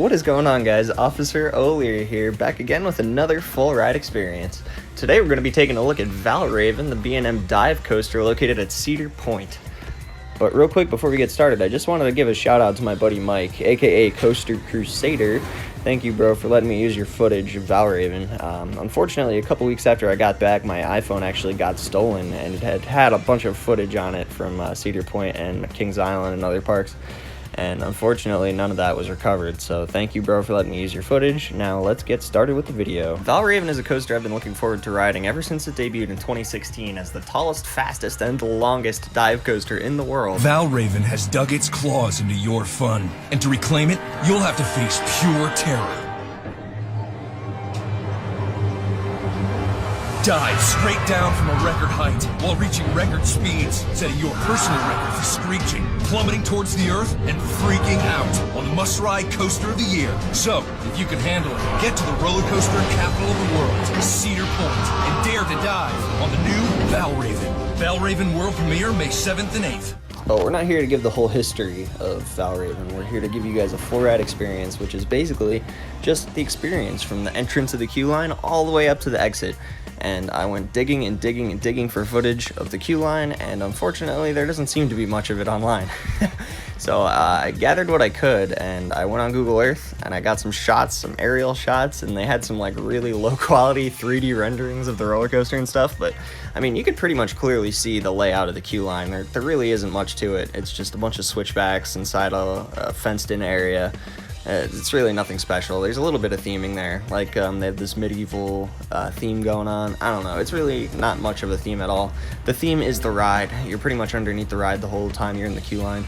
What is going on, guys? Officer O'Leary here, back again with another full ride experience. Today we're going to be taking a look at Valraven, the B&M Dive Coaster located at Cedar Point. But real quick before we get started, I just wanted to give a shout out to my buddy Mike, aka Coaster Crusader. Thank you, bro, for letting me use your footage of Valraven. Unfortunately, a couple weeks after I got back, my iPhone actually got stolen, and it had a bunch of footage on it from Cedar Point and Kings Island and other parks. And unfortunately, none of that was recovered, so thank you, bro, for letting me use your footage. Now, let's get started with the video. Valraven is a coaster I've been looking forward to riding ever since it debuted in 2016 as the tallest, fastest, and longest dive coaster in the world. Valraven has dug its claws into your fun, and to reclaim it, you'll have to face pure terror. Dive straight down from a record height while reaching record speeds, setting your personal record for screeching, plummeting towards the earth, and freaking out on the must-ride coaster of the year. So, if you can handle it, get to the roller coaster capital of the world, Cedar Point, and dare to dive on the new Valraven. Valraven world premiere May 7th and 8th. But we're not here to give the whole history of Valraven. We're here to give you guys a full ride experience, which is basically just the experience from the entrance of the queue line all the way up to the exit. And I went digging and digging and digging for footage of the queue line, and unfortunately there doesn't seem to be much of it online. So I gathered what I could, and I went on Google Earth and I got some shots, some aerial shots, and they had some like really low quality 3D renderings of the roller coaster and stuff. But I mean, you could pretty much clearly see the layout of the queue line. There really isn't much to it. It's just a bunch of switchbacks inside a fenced in area. It's really nothing special. There's a little bit of theming there, like they have this medieval theme going on. I don't know, it's really not much of a theme at all. The theme is the ride. You're pretty much underneath the ride the whole time you're in the queue line.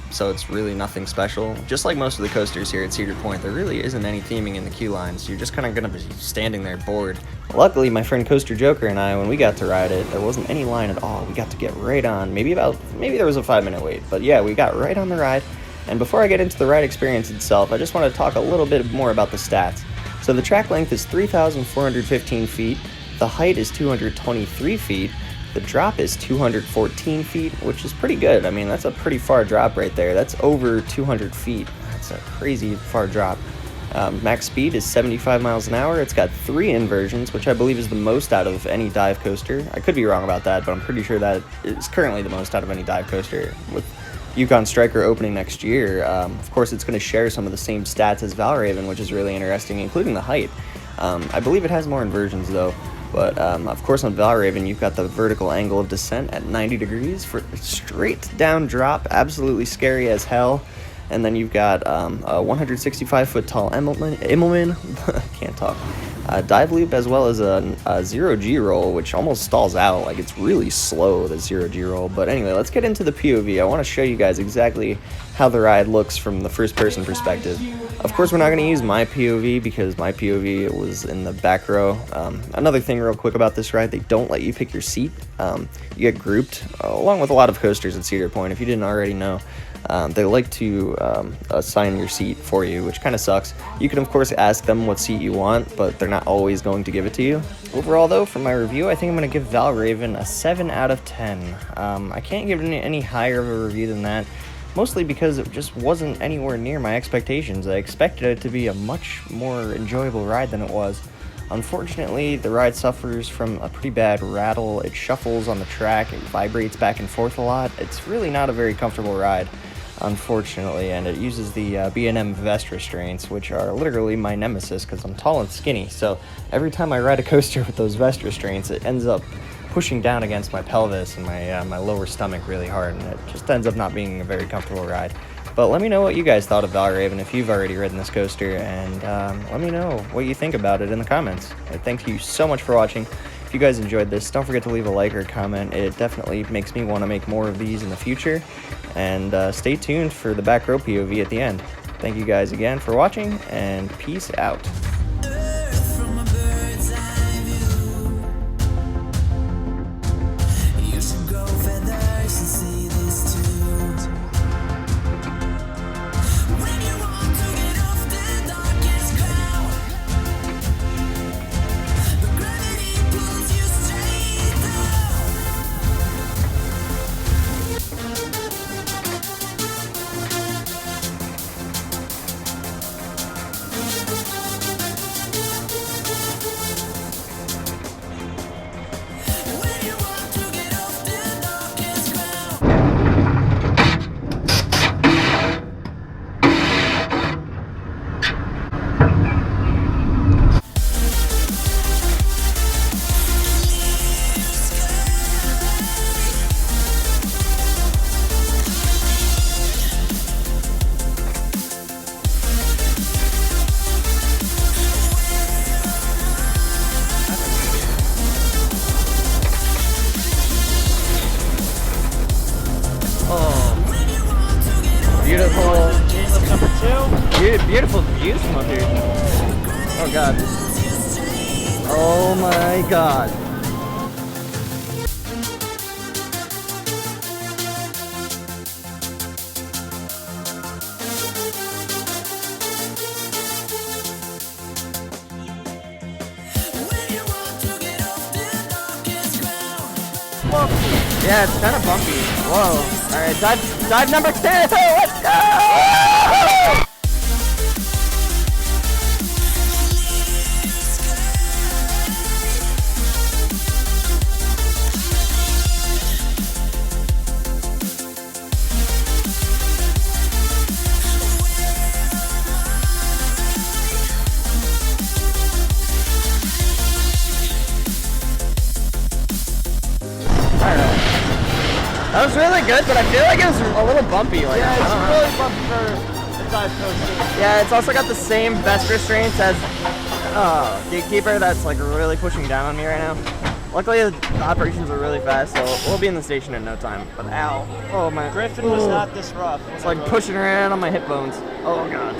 So it's really nothing special. Just like most of the coasters here at Cedar Point, there really isn't any theming in the queue line, so you're just kind of going to be standing there bored. Luckily, my friend Coaster Joker and I, when we got to ride it, there wasn't any line at all. We got to get right on. Maybe there was a 5-minute wait, but yeah, we got right on the ride. And before I get into the ride experience itself, I just want to talk a little bit more about the stats. So the track length is 3,415 feet, the height is 223 feet, the drop is 214 feet, which is pretty good. I mean, that's a pretty far drop right there. That's over 200 feet. That's a crazy far drop. Max speed is 75 miles an hour. It's got 3 inversions, which I believe is the most out of any dive coaster. I could be wrong about that, but I'm pretty sure that is currently the most out of any dive coaster. With Yukon Striker opening next year, of course it's going to share some of the same stats as Valraven, which is really interesting, including the height. I believe it has more inversions though, but of course on Valraven you've got the vertical angle of descent at 90 degrees for a straight down drop, absolutely scary as hell. And then you've got a 165 foot tall Immelman can't talk, dive loop, as well as a zero-G roll, which almost stalls out. Like, it's really slow, the zero-G roll. But anyway, let's get into the POV. I want to show you guys exactly how the ride looks from the first-person perspective. Of course, we're not going to use my POV because my POV was in the back row. Another thing real quick about this ride, they don't let you pick your seat. You get grouped, along with a lot of coasters at Cedar Point, if you didn't already know. They like to assign your seat for you, which kind of sucks. You can of course ask them what seat you want, but they're not always going to give it to you. Overall though, for my review, I think I'm going to give Valraven a 7 out of 10. I can't give it any higher of a review than that, mostly because it just wasn't anywhere near my expectations. I expected it to be a much more enjoyable ride than it was. Unfortunately, the ride suffers from a pretty bad rattle. It shuffles on the track, it vibrates back and forth a lot. It's really not a very comfortable ride, unfortunately, and it uses the B&M vest restraints, which are literally my nemesis because I'm tall and skinny. So every time I ride a coaster with those vest restraints, it ends up pushing down against my pelvis and my lower stomach really hard, and it just ends up not being a very comfortable ride. But let me know what you guys thought of Valraven if you've already ridden this coaster, and let me know what you think about it in the comments. Thank you so much for watching. If you guys enjoyed this, don't forget to leave a like or a comment. It definitely makes me want to make more of these in the future. And stay tuned for the back row POV at the end. Thank you guys again for watching, and peace out. Oh my god. Yeah, it's kind of bumpy. Whoa. Alright, dive number 2! Let's go! That was really good, but I feel like it was a little bumpy. Like, Yeah, it's really bumpy for a dive coaster. Yeah, it's also got the same best restraints as Gatekeeper that's like really pushing down on me right now. Luckily, the operations are really fast, so we'll be in the station in no time. But ow. Oh, my. Griffin was not this rough. It's like pushing around on my hip bones. Oh, God.